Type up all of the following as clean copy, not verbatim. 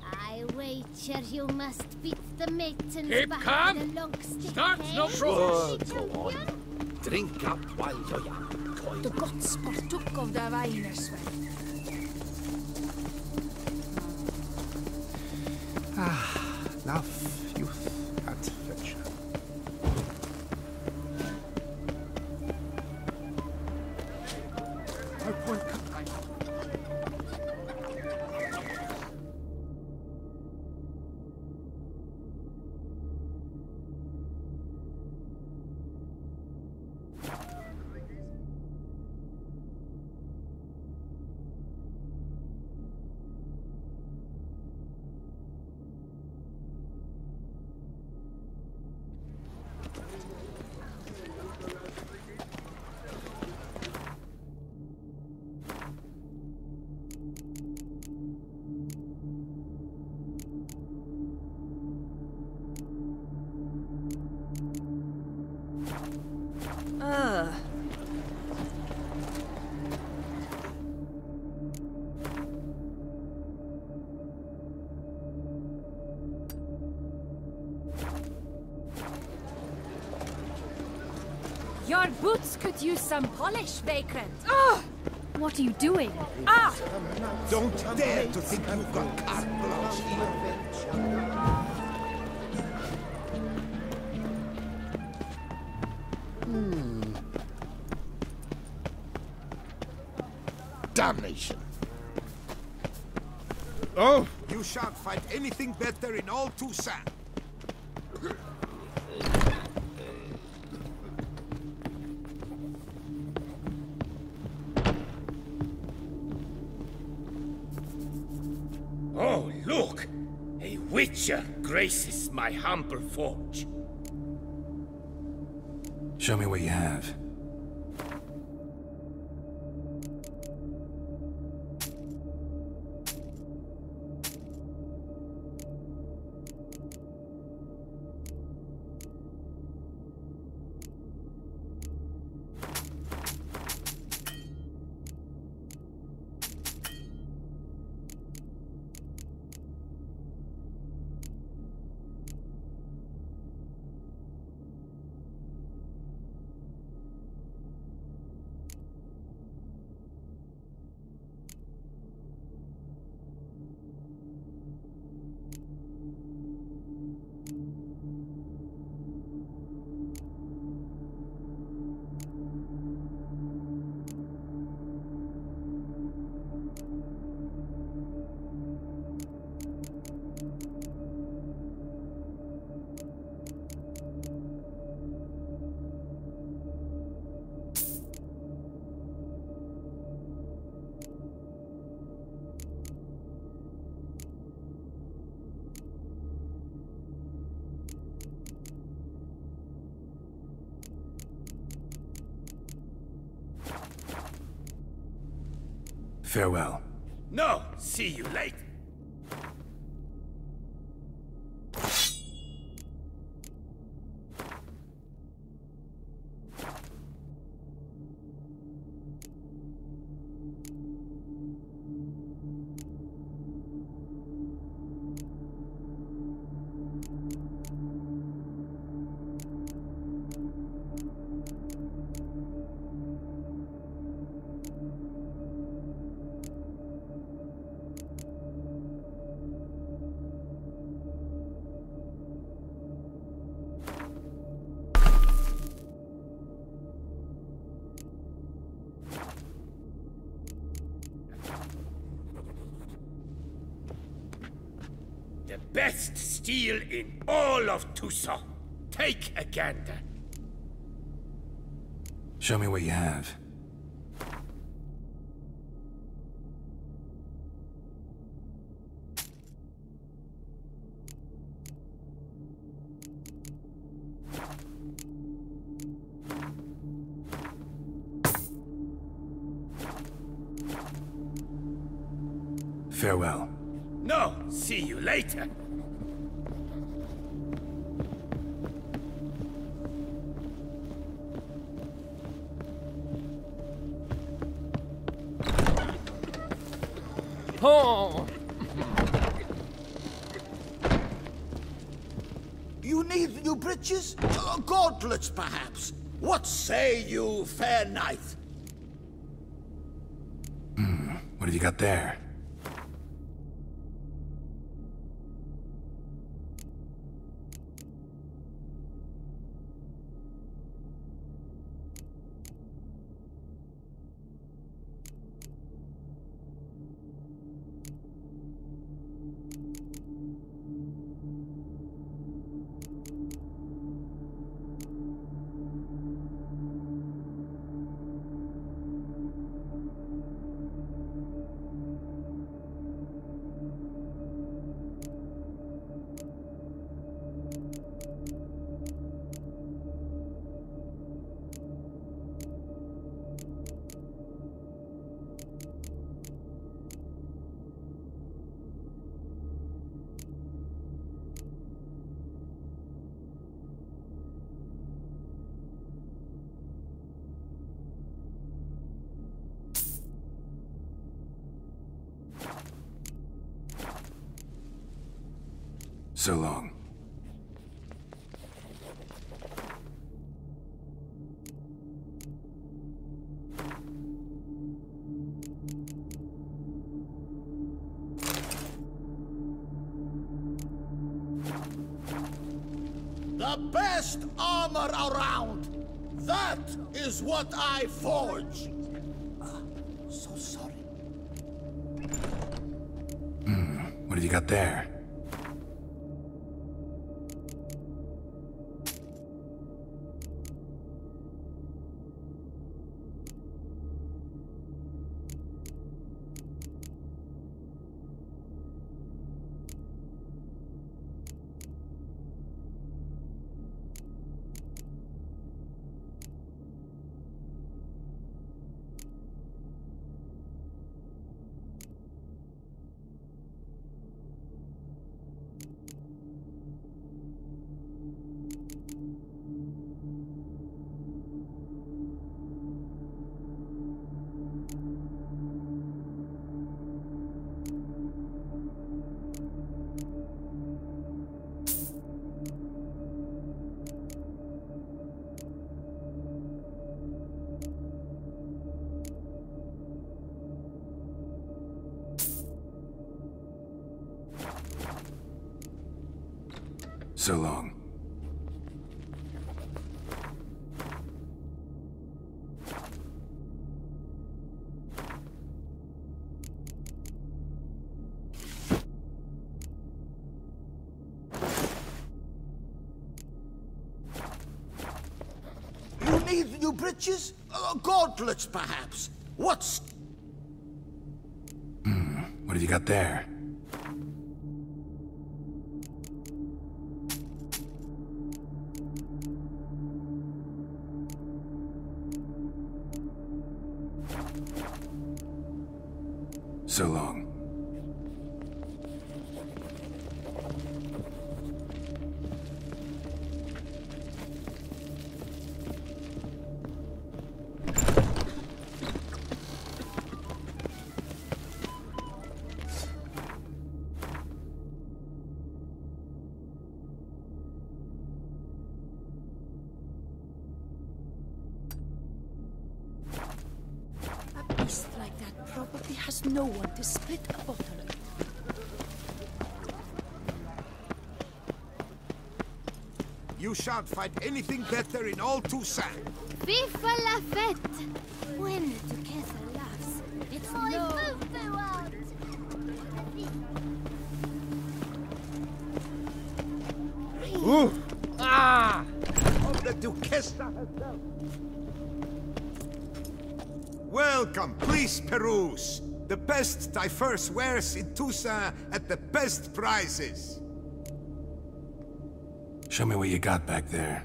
I wager you must beat the maidens Keep back calm. with a long stick. Start no Sure, go on. Drink up while you're young. Du gott sport upp av det Weinersvän. Enough youth adventure. No point. Your boots could use some polish, vagrant. What are you doing? Don't dare to think you've got carte blanche here. Damnation! Oh! You shan't find anything better in all Toussaint. Oh, look! A witcher graces my humble forge. Show me what you have. Farewell. No, see you later. The best steel in all of Toussaint. Take a gander. Show me what you have. Farewell. No, see you later. Oh. You need new breeches? Gauntlets, perhaps? What say you, fair knight? What have you got there? So long. The best armor around! That is what I forge! So sorry. What have you got there? So long. You need new breeches? Gauntlets, perhaps? What's... What have you got there? So long. A beast like that probably has no one to split a bottle. You shan't find anything better in all Toussaint. Vive la fête! When together laughs, it's no... Ooh! Ah! Of the Duchessa herself. Welcome, please peruse. The best diverse wares in Toussaint at the best prices. Show me what you got back there.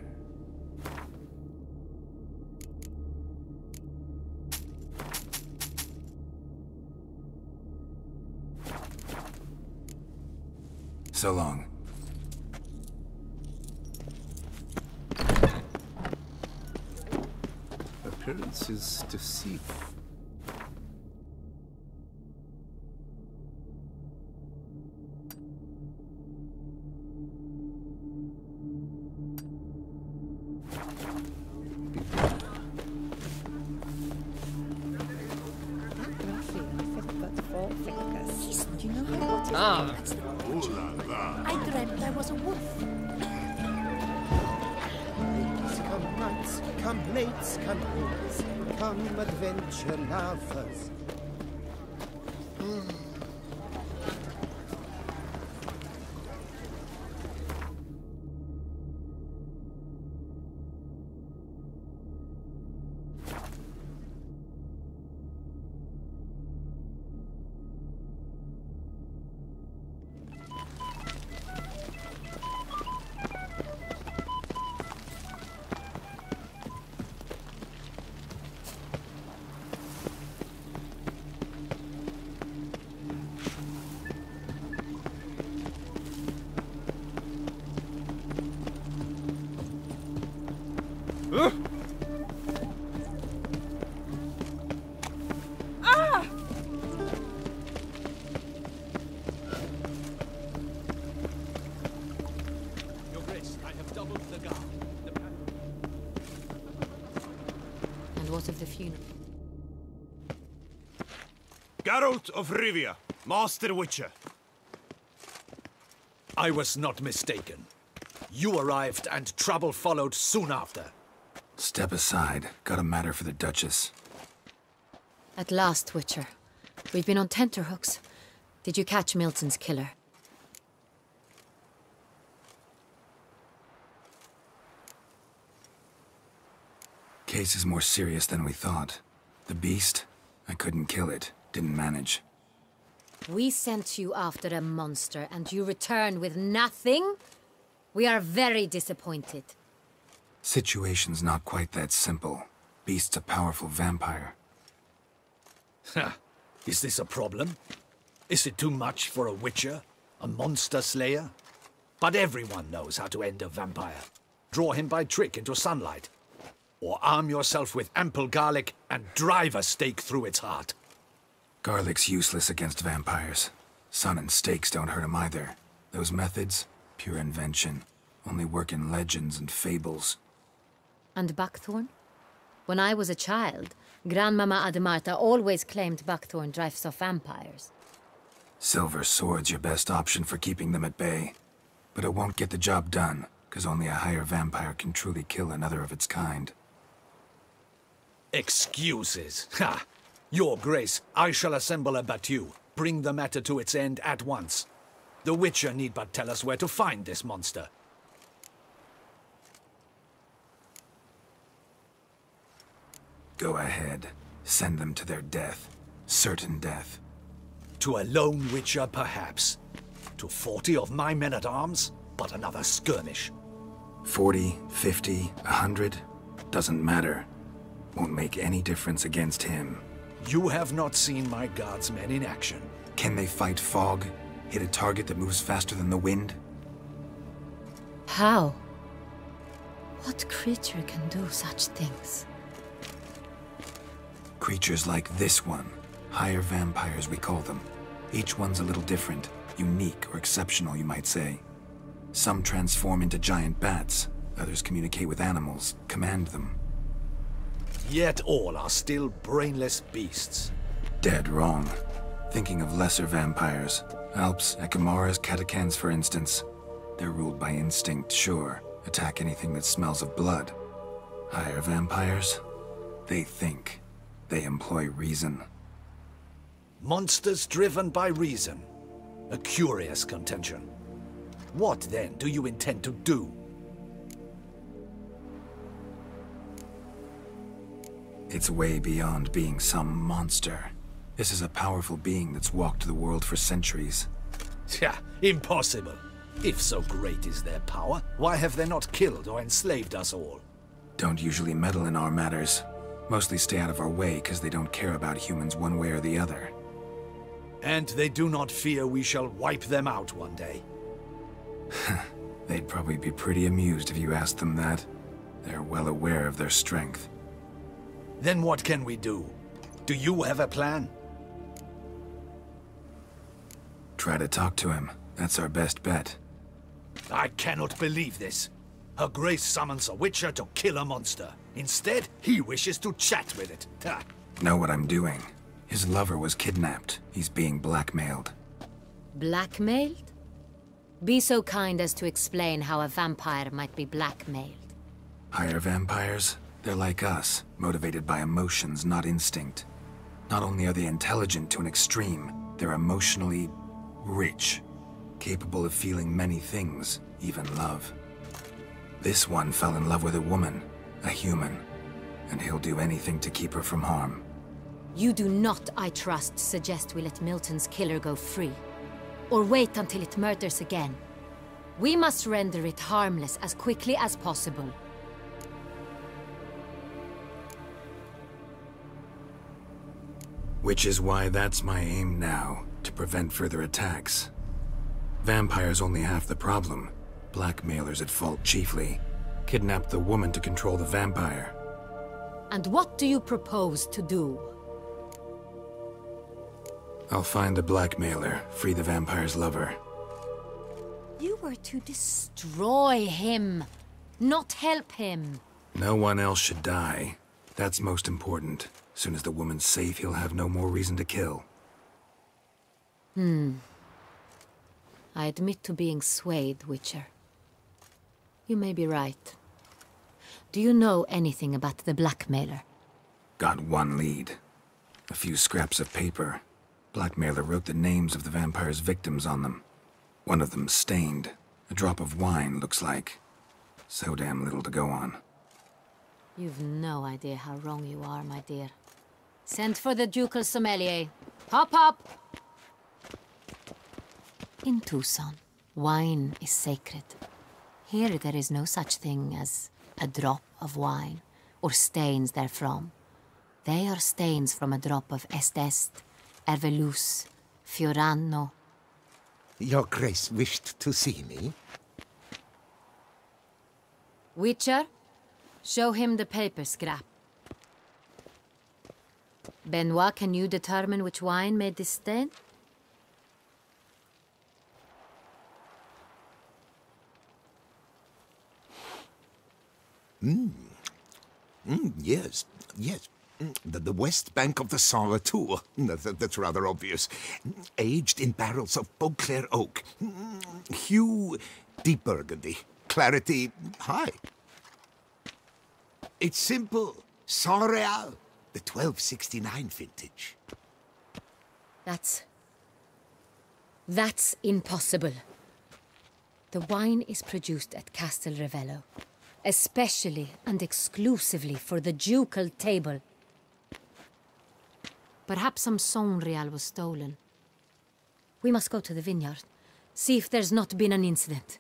So long. Appearances deceive. Come mates, come mates, come adventure lovers. Your Grace, I have doubled the guard. And what of the funeral? Geralt of Rivia, Master Witcher. I was not mistaken. You arrived and trouble followed soon after. Step aside. Got a matter for the Duchess. At last, Witcher. We've been on tenterhooks. Did you catch Milton's killer? Case is more serious than we thought. The beast? I couldn't kill it. Didn't manage. We sent you after a monster, and you returned with nothing? We are very disappointed. Situation's not quite that simple. Beast's a powerful vampire. Ha! Is this a problem? Is it too much for a Witcher? A monster slayer? But everyone knows how to end a vampire. Draw him by trick into sunlight. Or arm yourself with ample garlic and drive a stake through its heart. Garlic's useless against vampires. Sun and stakes don't hurt him either. Those methods, pure invention. Only work in legends and fables. And buckthorn? When I was a child, Grandmama Ademarta always claimed buckthorn drives off vampires. Silver sword's your best option for keeping them at bay. But it won't get the job done, because only a higher vampire can truly kill another of its kind. Excuses. Ha! Your Grace, I shall assemble a battue. Bring the matter to its end at once. The Witcher need but tell us where to find this monster. Go ahead. Send them to their death. Certain death. To a lone Witcher, perhaps. To 40 of my men-at-arms, but another skirmish. 40, 50, 100? Doesn't matter. Won't make any difference against him. You have not seen my guardsmen in action. Can they fight fog? Hit a target that moves faster than the wind? How? What creature can do such things? Creatures like this one. Higher vampires, we call them. Each one's a little different. Unique or exceptional, you might say. Some transform into giant bats. Others communicate with animals, command them. Yet all are still brainless beasts. Dead wrong. Thinking of lesser vampires. Alps, Ekamaras, Catacans, for instance. They're ruled by instinct, sure. Attack anything that smells of blood. Higher vampires? They think. They employ reason. Monsters driven by reason. A curious contention. What, then, do you intend to do? It's way beyond being some monster. This is a powerful being that's walked the world for centuries. Yeah, impossible. If so great is their power, why have they not killed or enslaved us all? Don't usually meddle in our matters. Mostly stay out of our way because they don't care about humans one way or the other. And they do not fear we shall wipe them out one day. They'd probably be pretty amused if you asked them that. They're well aware of their strength. Then what can we do? Do you have a plan? Try to talk to him. That's our best bet. I cannot believe this. Her Grace summons a Witcher to kill a monster. Instead, he wishes to chat with it. Ha. Know what I'm doing. His lover was kidnapped. He's being blackmailed. Blackmailed? Be so kind as to explain how a vampire might be blackmailed. Higher vampires? They're like us, motivated by emotions, not instinct. Not only are they intelligent to an extreme, they're emotionally rich, capable of feeling many things, even love. This one fell in love with a woman, a human, and he'll do anything to keep her from harm. You do not, I trust, suggest we let Milton's killer go free. Or wait until it murders again. We must render it harmless as quickly as possible. Which is why that's my aim now, to prevent further attacks. Vampires only half the problem. Blackmailers at fault chiefly. Kidnapped the woman to control the vampire. And what do you propose to do? I'll find the blackmailer, free the vampire's lover. You were to destroy him, not help him. No one else should die. That's most important. Soon as the woman's safe, he'll have no more reason to kill. I admit to being swayed, Witcher. You may be right. Do you know anything about the blackmailer? Got one lead. A few scraps of paper. Blackmailer wrote the names of the vampire's victims on them. One of them stained. A drop of wine, looks like. So damn little to go on. You've no idea how wrong you are, my dear. Send for the ducal sommelier. Hop, hop! In Tucson, wine is sacred. Here there is no such thing as a drop of wine, or stains therefrom. They are stains from a drop of Est, Ervelus, Fiorano. Your Grace wished to see me? Witcher, show him the paper scrap. Benoit, can you determine which wine made this stain? Yes, yes. The west bank of the Saint Latour. That's rather obvious. Aged in barrels of Beauclair oak. Hue, deep burgundy. Clarity, high. It's simple. Saint Real, the 1269 vintage. That's impossible. The wine is produced at Castel Ravello, especially and exclusively for the ducal table. Perhaps some Saint Real was stolen. We must go to the vineyard, see if there's not been an incident.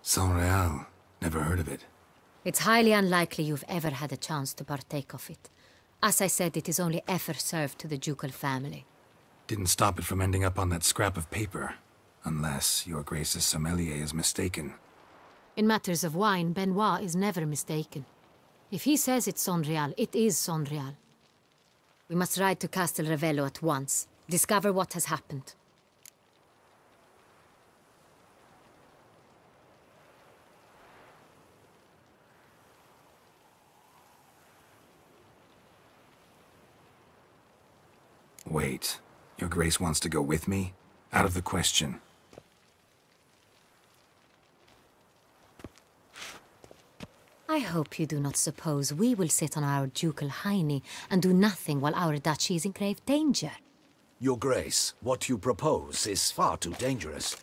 Saint Real. Never heard of it. It's highly unlikely you've ever had a chance to partake of it. As I said, it is only ever served to the ducal family. Didn't stop it from ending up on that scrap of paper. Unless your Grace's sommelier is mistaken. In matters of wine, Benoit is never mistaken. If he says it's Saint Real, it is Saint Real. We must ride to Castel Ravello at once. Discover what has happened. Wait. Your Grace wants to go with me? Out of the question. I hope you do not suppose we will sit on our ducal hiney and do nothing while our duchy is in grave danger. Your Grace, what you propose is far too dangerous.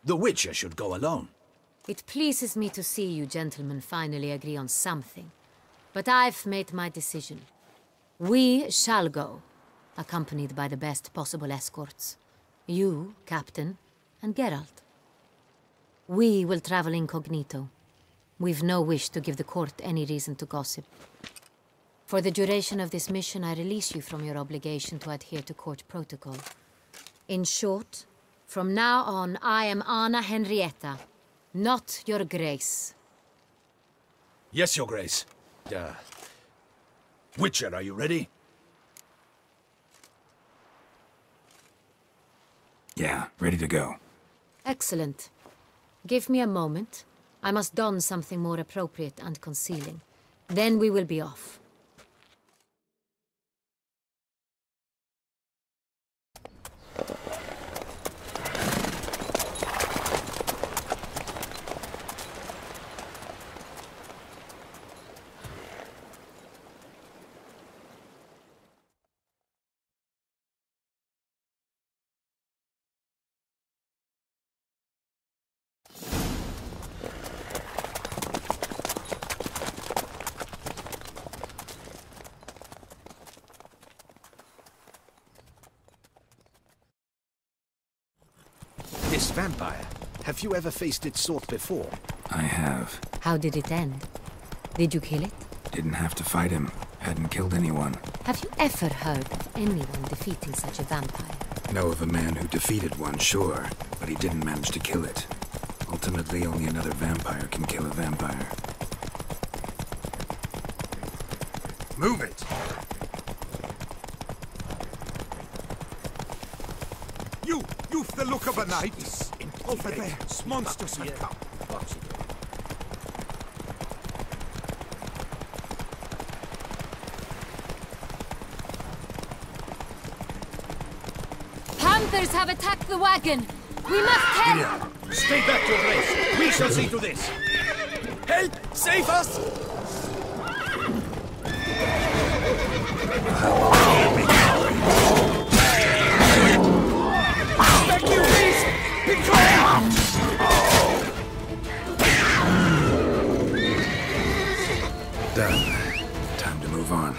The Witcher should go alone. It pleases me to see you gentlemen finally agree on something. But I've made my decision. We shall go, accompanied by the best possible escorts. You, Captain, and Geralt. We will travel incognito. We've no wish to give the court any reason to gossip. For the duration of this mission, I release you from your obligation to adhere to court protocol. In short, from now on, I am Anna Henrietta, not your Grace. Yes, Your Grace. Witcher, are you ready? Yeah, ready to go. Excellent. Give me a moment. I must don something more appropriate and concealing. Then we will be off. This vampire, have you ever faced its sort before? I have. How did it end? Did you kill it? Didn't have to fight him. Hadn't killed anyone. Have you ever heard of anyone defeating such a vampire? Know of a man who defeated one, sure, but he didn't manage to kill it. Ultimately, only another vampire can kill a vampire. Move it! You've the look of a knight. Over there, monsters have come. Panthers have attacked the wagon! We must help! Stay back, your grace. We shall see to this. Help! Save us! Back, you beast! Betrayal! Done. Time to move on.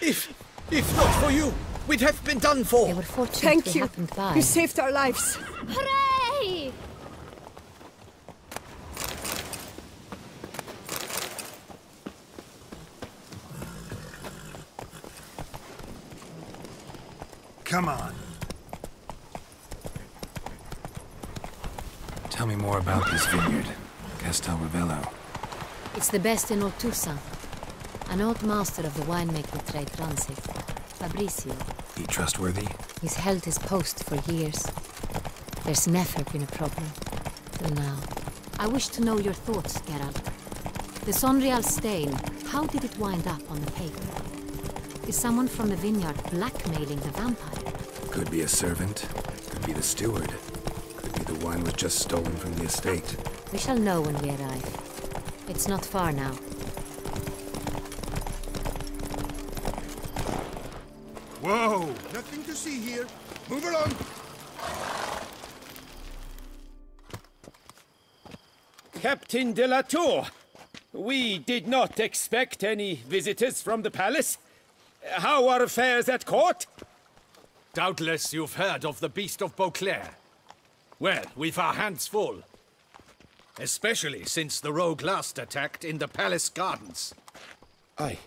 If not for you, we'd have been done for. They were fortunate Thank they you. happened by. You saved our lives. Hooray! Come on. Tell me more about this vineyard. Castel Ravello. It's the best in Oltusa. An old master of the winemaking trade runs it. Fabrizio. He trustworthy? He's held his post for years. There's never been a problem. Till now. I wish to know your thoughts, Geralt. The Sonreal stain, how did it wind up on the paper? Is someone from the vineyard blackmailing the vampire? Could be a servant. Could be the steward. Could be the wine was just stolen from the estate. We shall know when we arrive. It's not far now. Whoa! Nothing to see here. Move along. Captain de la Tour, we did not expect any visitors from the palace. How are affairs at court? Doubtless you've heard of the Beast of Beauclair. Well, we've our hands full. Especially since the rogue last attacked in the palace gardens. I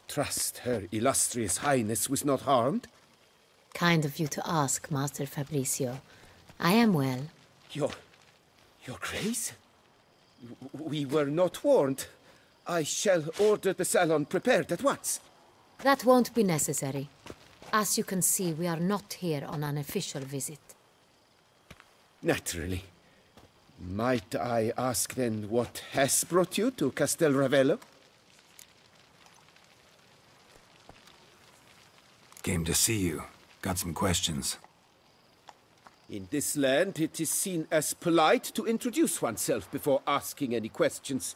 trust Her Illustrious Highness was not harmed. Kind of you to ask, Master Fabrizio. I am well. Your Grace? We were not warned. I shall order the salon prepared at once. That won't be necessary. As you can see, we are not here on an official visit. Naturally. Might I ask then what has brought you to Castel Ravello? Came to see you. Got some questions. In this land, it is seen as polite to introduce oneself before asking any questions.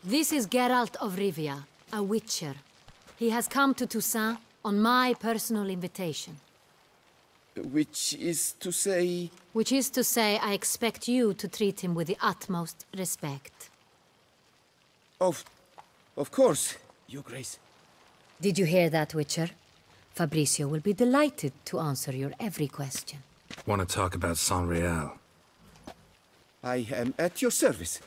This is Geralt of Rivia, a witcher. He has come to Toussaint on my personal invitation. Which is to say... Which is to say, I expect you to treat him with the utmost respect. Of course, Your Grace. Did you hear that, Witcher? Fabrizio will be delighted to answer your every question. Want to talk about Sonreal? I am at your service.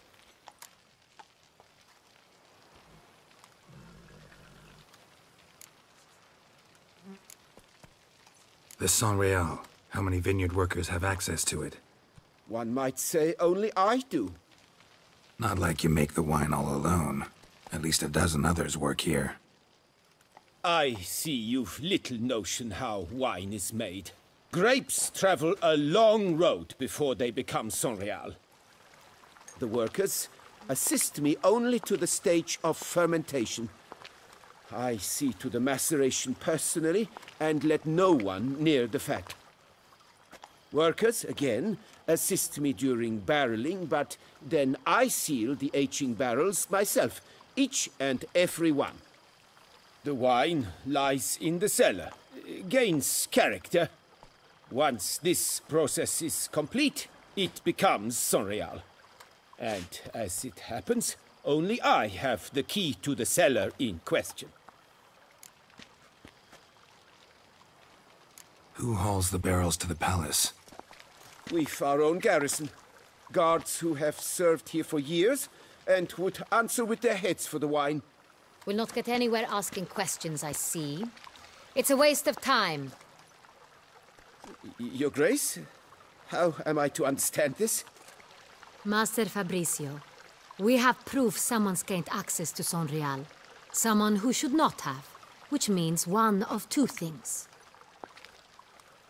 The Sonreal. How many vineyard workers have access to it? One might say only I do. Not like you make the wine all alone. At least a dozen others work here. I see you've little notion how wine is made. Grapes travel a long road before they become Sonreal. The workers assist me only to the stage of fermentation. I see to the maceration personally and let no one near the fat. Workers, again, assist me during barreling, but then I seal the aging barrels myself, each and every one. The wine lies in the cellar, gains character. Once this process is complete, it becomes Sonreal. And as it happens, only I have the key to the cellar in question. Who hauls the barrels to the palace? We've our own garrison. Guards who have served here for years and would answer with their heads for the wine. We'll not get anywhere asking questions, I see. It's a waste of time. Your Grace? How am I to understand this? Master Fabricio, we have proof someone's gained access to Sonreal. Someone who should not have, which means one of two things.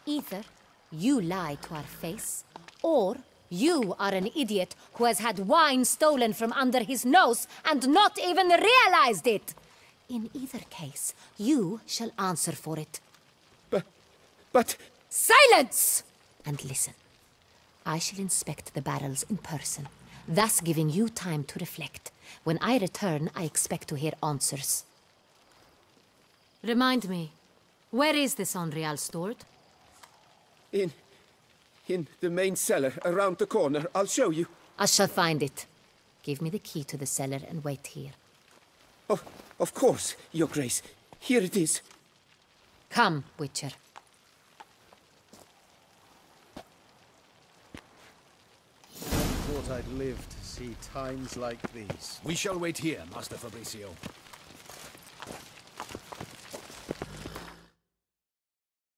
Either you lie to our face, or you are an idiot who has had wine stolen from under his nose and not even realized it. In either case, you shall answer for it. But... Silence! And listen. I shall inspect the barrels in person, thus giving you time to reflect. When I return, I expect to hear answers. Remind me, where is the Sonreal stored? In the main cellar, around the corner. I'll show you. I shall find it. Give me the key to the cellar and wait here. Oh, of course, Your Grace. Here it is. Come, Witcher. Thought I'd live to see times like these. We shall wait here, Master Fabricio.